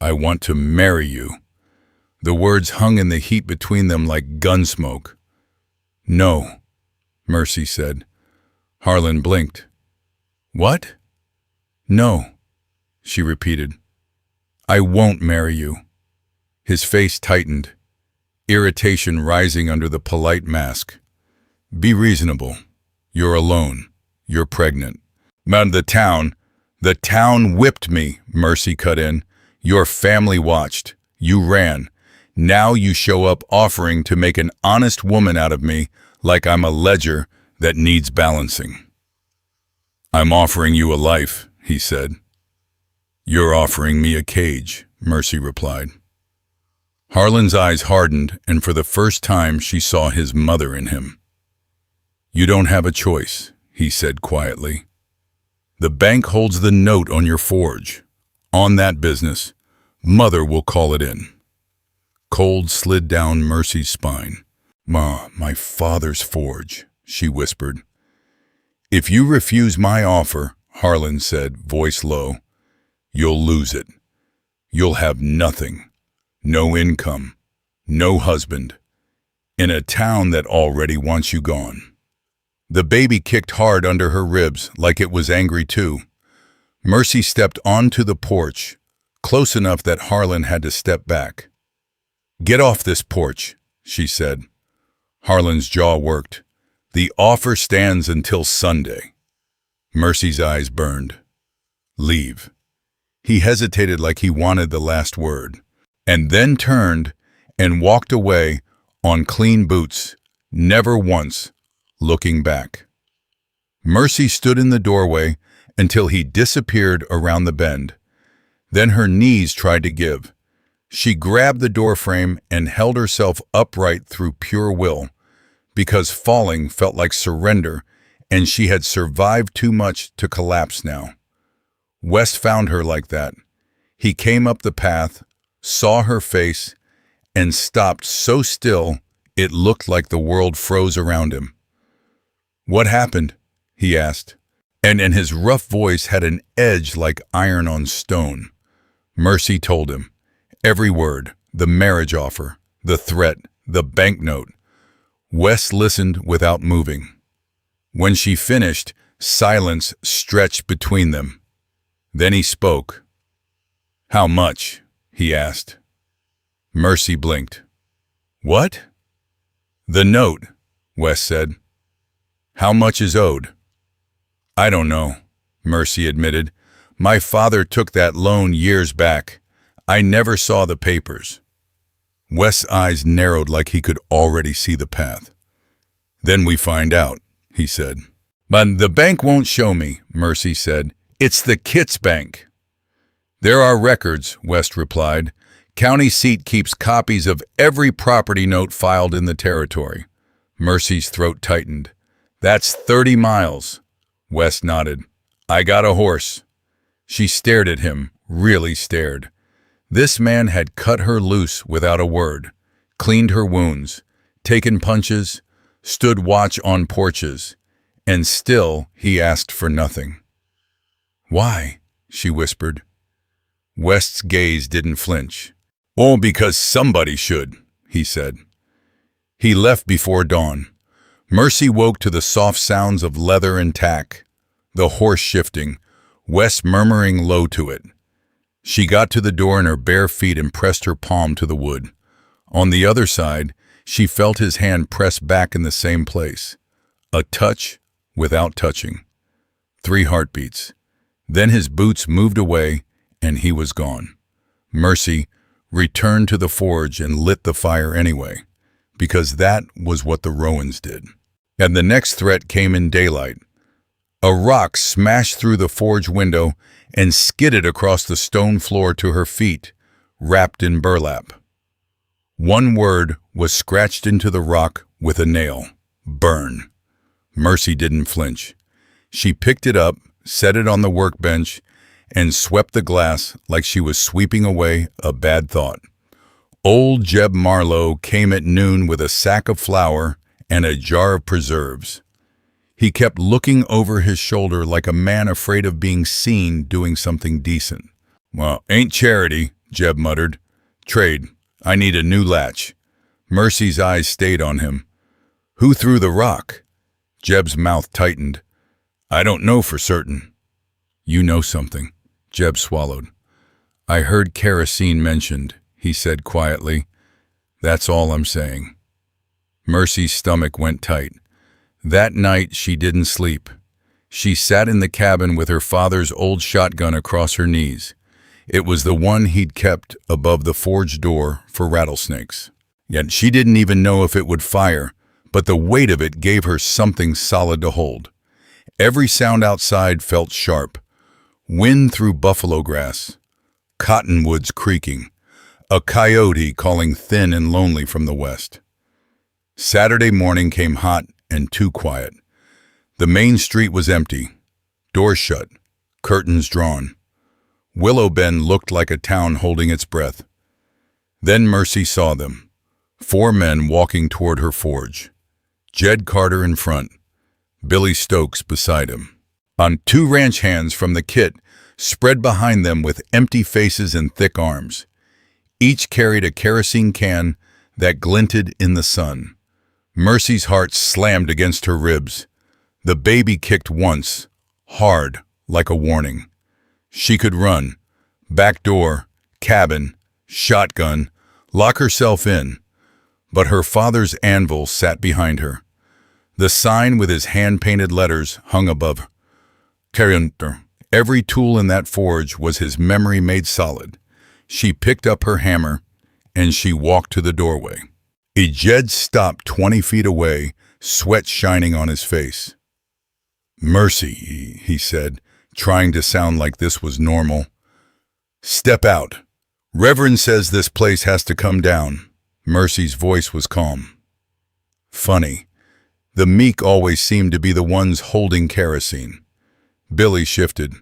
I want to marry you. The words hung in the heat between them like gun smoke. No, Mercy said. Harlan blinked. What? No, she repeated. I won't marry you. His face tightened, irritation rising under the polite mask. Be reasonable. You're alone. You're pregnant. Man, the town whipped me, Mercy cut in. Your family watched. You ran. Now you show up offering to make an honest woman out of me like I'm a ledger that needs balancing. I'm offering you a life, he said. You're offering me a cage, Mercy replied. Harlan's eyes hardened, and for the first time she saw his mother in him. You don't have a choice, he said quietly. The bank holds the note on your forge. On that business, Mother will call it in. Cold slid down Mercy's spine. Ma, my father's forge, she whispered. If you refuse my offer, Harlan said, voice low, you'll lose it. You'll have nothing. No income. No husband. In a town that already wants you gone. The baby kicked hard under her ribs like it was angry too. Mercy stepped onto the porch, close enough that Harlan had to step back. Get off this porch, she said. Harlan's jaw worked. The offer stands until Sunday. Mercy's eyes burned. Leave. He hesitated like he wanted the last word, and then turned and walked away on clean boots, never once looking back. Mercy stood in the doorway until he disappeared around the bend. Then her knees tried to give. She grabbed the doorframe and held herself upright through pure will, because falling felt like surrender, and she had survived too much to collapse now. Wes found her like that. He came up the path, saw her face, and stopped so still It looked like the world froze around him. "What happened?" he asked, and his rough voice had an edge like iron on stone. Mercy told him. Every word, the marriage offer, the threat, the banknote. Wes listened without moving. When she finished, silence stretched between them. Then he spoke. "How much?" he asked. Mercy blinked. "What?" "The note," Wes said. "How much is owed?" "I don't know," Mercy admitted. "My father took that loan years back. I never saw the papers." Wes' eyes narrowed like he could already see the path. "Then we find out," he said. "But the bank won't show me," Mercy said. "It's the Kitts Bank." "There are records," West replied. "County seat keeps copies of every property note filed in the territory." Mercy's throat tightened. "That's 30 miles." West nodded. "I got a horse." She stared at him, really stared. This man had cut her loose without a word, cleaned her wounds, taken punches, stood watch on porches, and still he asked for nothing. "Why?" she whispered. West's gaze didn't flinch. "Oh, because somebody should," he said. He left before dawn. Mercy woke to the soft sounds of leather and tack, the horse shifting, Wes murmuring low to it. She got to the door in her bare feet and pressed her palm to the wood. On the other side, she felt his hand press back in the same place. A touch without touching. 3 heartbeats. Then his boots moved away and he was gone. Mercy returned to the forge and lit the fire anyway, because that was what the Rowans did. And the next threat came in daylight. A rock smashed through the forge window and skidded across the stone floor to her feet, wrapped in burlap. One word was scratched into the rock with a nail. Burn. Mercy didn't flinch. She picked it up, set it on the workbench, and swept the glass like she was sweeping away a bad thought. Old Jeb Marlowe came at noon with a sack of flour and a jar of preserves. He kept looking over his shoulder like a man afraid of being seen doing something decent. "Well, ain't charity," Jeb muttered. "Trade. I need a new latch." Mercy's eyes stayed on him. "Who threw the rock?" Jeb's mouth tightened. "I don't know for certain." "You know something." Jeb swallowed. "I heard kerosene mentioned," he said quietly. "That's all I'm saying." Mercy's stomach went tight. That night she didn't sleep. She sat in the cabin with her father's old shotgun across her knees. It was the one he'd kept above the forge door for rattlesnakes. Yet she didn't even know if it would fire, but the weight of it gave her something solid to hold. Every sound outside felt sharp. Wind through buffalo grass, cottonwoods creaking, a coyote calling thin and lonely from the west. Saturday morning came hot and too quiet. The main street was empty, doors shut, curtains drawn. Willow Bend looked like a town holding its breath. Then Mercy saw them, 4 men walking toward her forge. Jed Carter in front, Billy Stokes beside him. On 2 ranch hands from the kit spread behind them with empty faces and thick arms. Each carried a kerosene can that glinted in the sun. Mercy's heart slammed against her ribs. The baby kicked once, hard, like a warning. She could run, back door, cabin, shotgun, lock herself in. But her father's anvil sat behind her. The sign with his hand-painted letters hung above her. Every tool in that forge was his memory made solid. She picked up her hammer, and she walked to the doorway. Jed stopped 20 feet away, sweat shining on his face. "Mercy," he said, trying to sound like this was normal. "Step out. Reverend says this place has to come down." Mercy's voice was calm. Funny. The meek always seemed to be the ones holding kerosene. Billy shifted.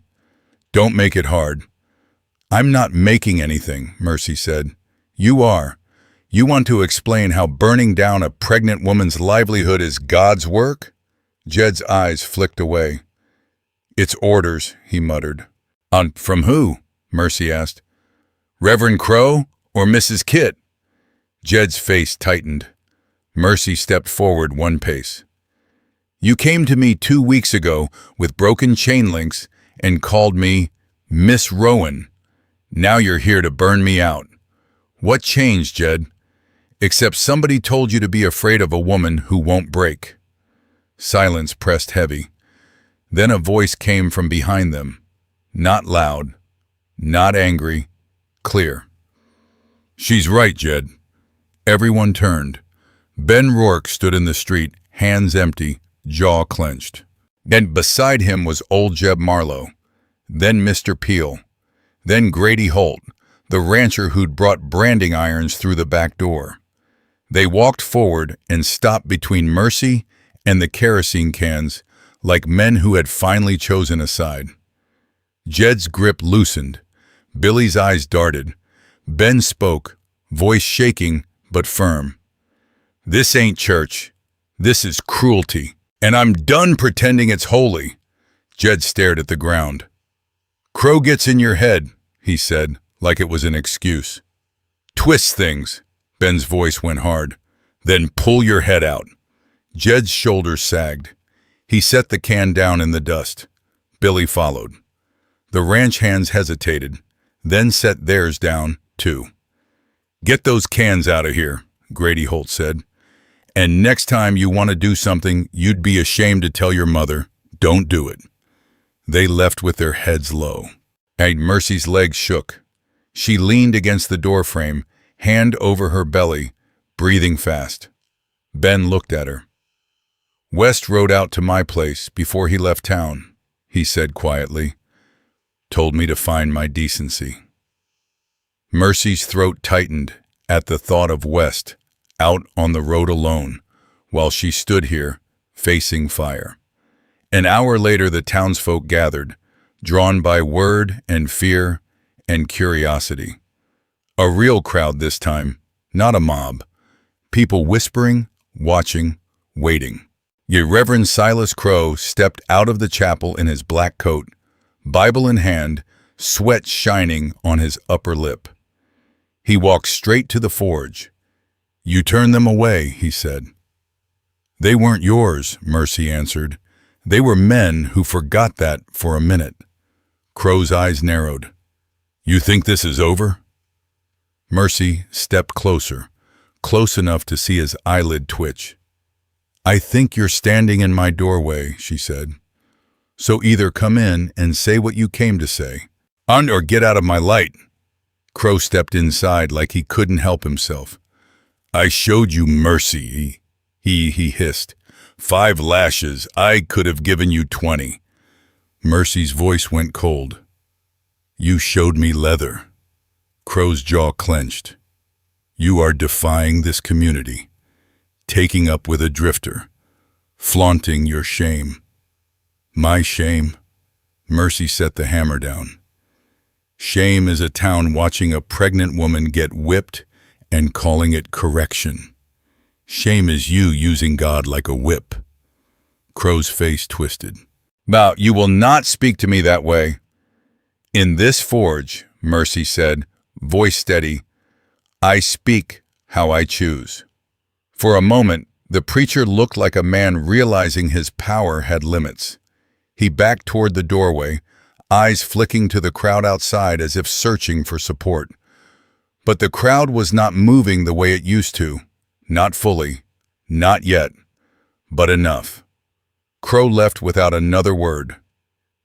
"Don't make it hard." "I'm not making anything," Mercy said. "You are. You want to explain how burning down a pregnant woman's livelihood is God's work? Jed's eyes flicked away. It's orders, he muttered. From who? Mercy asked. Reverend Crow or Mrs. Kit? Jed's face tightened. Mercy stepped forward one pace. You came to me 2 weeks ago with broken chain links and called me Miss Rowan. Now you're here to burn me out. What changed, Jed? Except somebody told you to be afraid of a woman who won't break. Silence pressed heavy. Then a voice came from behind them. Not loud, not angry, clear. She's right, Jed. Everyone turned. Ben Rourke stood in the street, hands empty, jaw clenched. And beside him was old Jeb Marlowe, then Mr. Peel, then Grady Holt, the rancher who'd brought branding irons through the back door. They walked forward and stopped between Mercy and the kerosene cans like men who had finally chosen a side. Jed's grip loosened. Billy's eyes darted. Ben spoke, voice shaking but firm. This ain't church. This is cruelty. And I'm done pretending it's holy. Jed stared at the ground. Crow gets in your head, he said, like it was an excuse. Twist things. Ben's voice went hard. Then pull your head out. Jed's shoulders sagged. He set the can down in the dust. Billy followed. The ranch hands hesitated, then set theirs down, too. Get those cans out of here, Grady Holt said. And next time you want to do something you'd be ashamed to tell your mother, don't do it. They left with their heads low. And Mercy's legs shook. She leaned against the doorframe, hand over her belly, breathing fast. Ben looked at her. West rode out to my place before he left town, he said quietly. Told me to find my decency. Mercy's throat tightened at the thought of West, out on the road alone, while she stood here, facing fire. An hour later the townsfolk gathered, drawn by word and fear and curiosity. A real crowd this time, not a mob. People whispering, watching, waiting. Reverend Silas Crow stepped out of the chapel in his black coat, Bible in hand, sweat shining on his upper lip. He walked straight to the forge. You turned them away, he said. They weren't yours, Mercy answered. They were men who forgot that for a minute. Crow's eyes narrowed. You think this is over? Mercy stepped closer, close enough to see his eyelid twitch. I think you're standing in my doorway, she said. So either come in and say what you came to say, or get out of my light. Crow stepped inside like he couldn't help himself. I showed you mercy, he hissed. 5 lashes, I could have given you 20. Mercy's voice went cold. You showed me leather. Crow's jaw clenched. You are defying this community, taking up with a drifter, flaunting your shame. My shame? Mercy set the hammer down. Shame is a town watching a pregnant woman get whipped and calling it correction. Shame is you using God like a whip. Crow's face twisted. Now, you will not speak to me that way. In this forge, Mercy said, voice steady, I speak how I choose. For a moment, the preacher looked like a man realizing his power had limits. He backed toward the doorway, eyes flicking to the crowd outside as if searching for support. But the crowd was not moving the way it used to. Not fully. Not yet. But enough. Crow left without another word.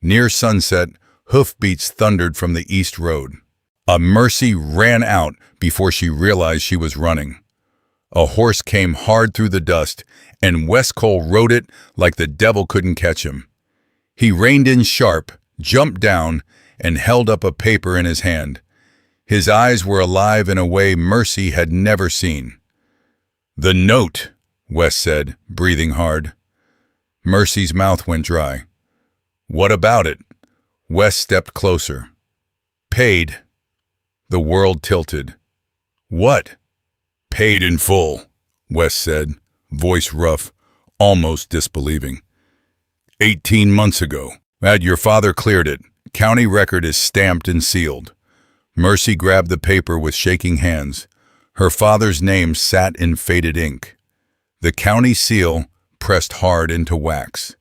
Near sunset, hoofbeats thundered from the east road. A Mercy ran out before she realized she was running. A horse came hard through the dust, and West Cole rode it like the devil couldn't catch him. He reined in sharp, jumped down, and held up a paper in his hand. His eyes were alive in a way Mercy had never seen. The note, West said, breathing hard. Mercy's mouth went dry. What about it? West stepped closer. Paid. The world tilted. What? Paid in full, West said, voice rough, almost disbelieving. 18 months ago. Your father cleared it. County record is stamped and sealed. Mercy grabbed the paper with shaking hands. Her father's name sat in faded ink. The county seal pressed hard into wax.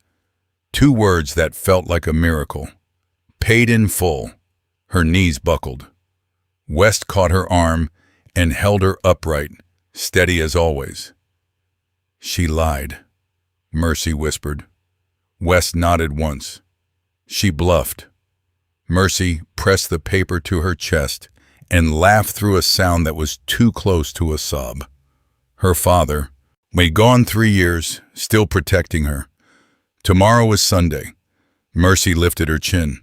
2 words that felt like a miracle. Paid in full. Her knees buckled. West caught her arm and held her upright, steady as always. She lied, Mercy whispered. West nodded once. She bluffed. Mercy pressed the paper to her chest and laughed through a sound that was too close to a sob. Her father, gone 3 years, still protecting her. Tomorrow was Sunday. Mercy lifted her chin.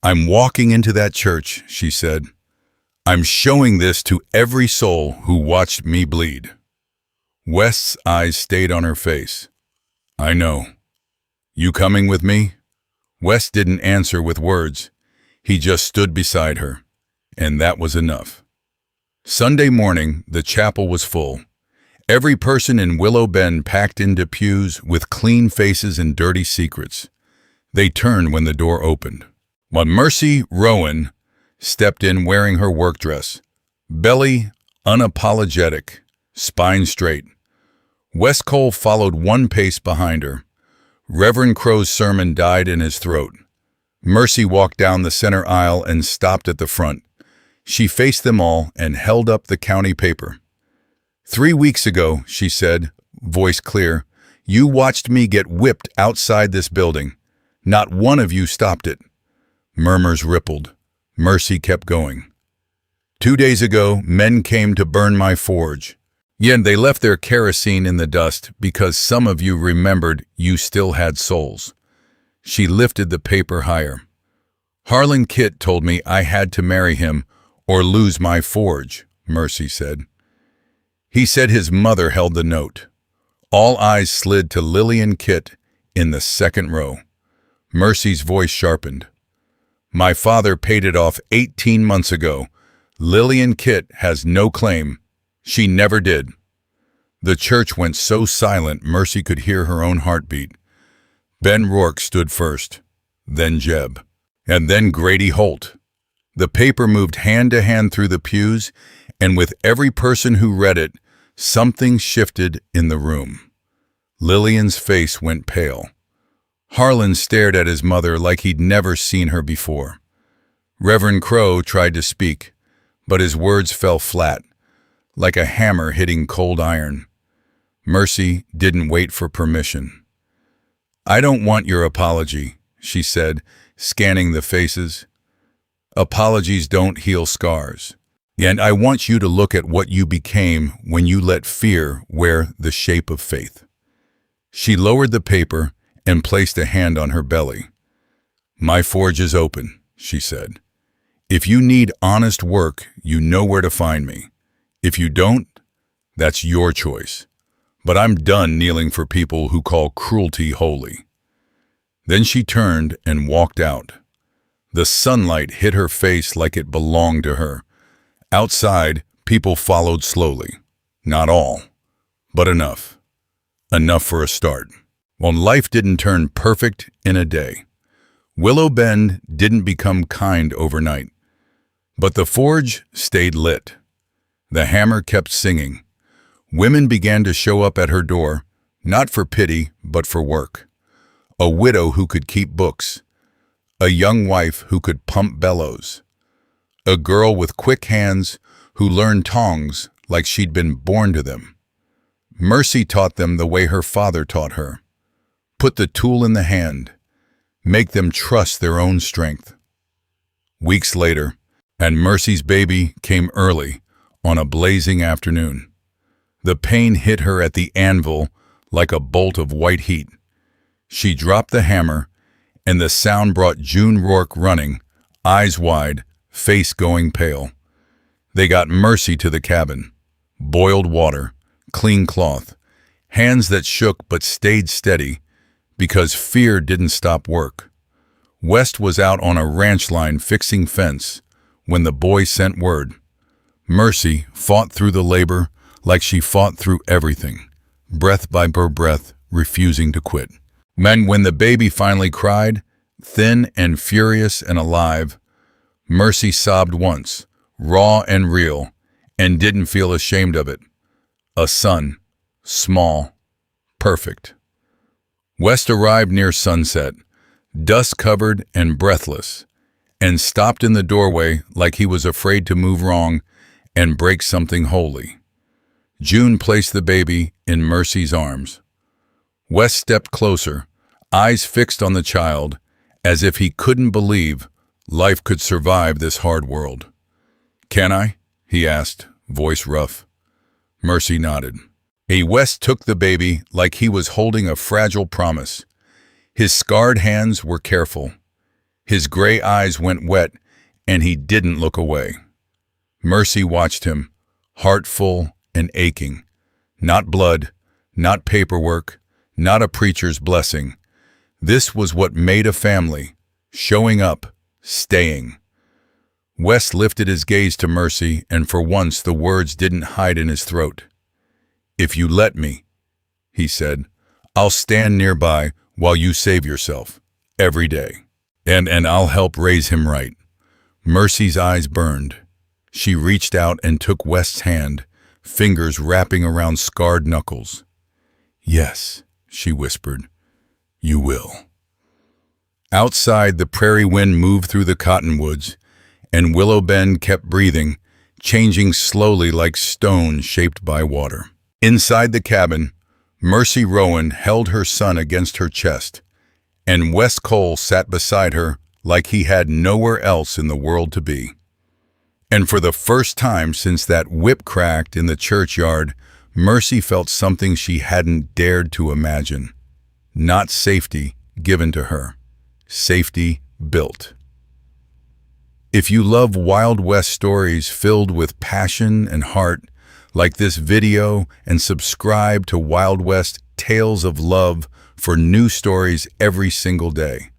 I'm walking into that church, she said. I'm showing this to every soul who watched me bleed. West's eyes stayed on her face. I know. You coming with me? West didn't answer with words. He just stood beside her, and that was enough. Sunday morning, the chapel was full. Every person in Willow Bend packed into pews with clean faces and dirty secrets. They turned when the door opened. But Mercy Rowan stepped in wearing her work dress. Belly unapologetic, spine straight. West Cole followed 1 pace behind her. Reverend Crow's sermon died in his throat. Mercy walked down the center aisle and stopped at the front. She faced them all and held up the county paper. 3 weeks ago, she said, voice clear, you watched me get whipped outside this building. Not one of you stopped it. Murmurs rippled. Mercy kept going. 2 days ago, men came to burn my forge. Yet they left their kerosene in the dust because some of you remembered you still had souls. She lifted the paper higher. Harlan Kitt told me I had to marry him or lose my forge, Mercy said. He said his mother held the note. All eyes slid to Lillian Kitt in the second row. Mercy's voice sharpened. My father paid it off 18 months ago. Lillian Kitt has no claim. She never did. The church went so silent Mercy could hear her own heartbeat. Ben Rourke stood first, then Jeb, and then Grady Holt. The paper moved hand to hand through the pews, and with every person who read it, something shifted in the room. Lillian's face went pale. Harlan stared at his mother like he'd never seen her before. Reverend Crow tried to speak, but his words fell flat, like a hammer hitting cold iron. Mercy didn't wait for permission. I don't want your apology, she said, scanning the faces. Apologies don't heal scars. And I want you to look at what you became when you let fear wear the shape of faith. She lowered the paper and placed a hand on her belly. My forge is open, she said. If you need honest work, you know where to find me. If you don't, that's your choice. But I'm done kneeling for people who call cruelty holy. Then she turned and walked out. The sunlight hit her face like it belonged to her. Outside, people followed slowly. Not all, but enough. Enough for a start. Well, life didn't turn perfect in a day. Willow Bend didn't become kind overnight. But the forge stayed lit. The hammer kept singing. Women began to show up at her door, not for pity, but for work. A widow who could keep books. A young wife who could pump bellows. A girl with quick hands who learned tongs like she'd been born to them. Mercy taught them the way her father taught her. Put the tool in the hand. Make them trust their own strength. Weeks later, and Mercy's baby came early on a blazing afternoon. The pain hit her at the anvil like a bolt of white heat. She dropped the hammer, and the sound brought June Rourke running, eyes wide, face going pale. They got Mercy to the cabin. Boiled water, clean cloth, hands that shook but stayed steady because fear didn't stop work. West was out on a ranch line fixing fence when the boy sent word. Mercy fought through the labor like she fought through everything, breath by breath, refusing to quit. When the baby finally cried, thin and furious and alive, Mercy sobbed once, raw and real, and didn't feel ashamed of it. A son, small, perfect. West arrived near sunset, dust-covered and breathless, and stopped in the doorway like he was afraid to move wrong and break something holy. June placed the baby in Mercy's arms. West stepped closer, eyes fixed on the child, as if he couldn't believe life could survive this hard world. "Can I?" he asked, voice rough. Mercy nodded. West took the baby like he was holding a fragile promise. His scarred hands were careful. His gray eyes went wet, and he didn't look away. Mercy watched him, heart full and aching. Not blood, not paperwork, not a preacher's blessing. This was what made a family, showing up, staying. West lifted his gaze to Mercy, and for once the words didn't hide in his throat. "If you let me," he said, "I'll stand nearby while you save yourself, every day. And I'll help raise him right." Mercy's eyes burned. She reached out and took West's hand, fingers wrapping around scarred knuckles. "Yes," she whispered, "you will." Outside, the prairie wind moved through the cottonwoods, and Willow Bend kept breathing, changing slowly like stone shaped by water. Inside the cabin, Mercy Rowan held her son against her chest, and West Cole sat beside her like he had nowhere else in the world to be. And for the first time since that whip cracked in the churchyard, Mercy felt something she hadn't dared to imagine. Not safety given to her, safety built. If you love Wild West stories filled with passion and heart, like this video and subscribe to Wild West Tales of Love for new stories every single day.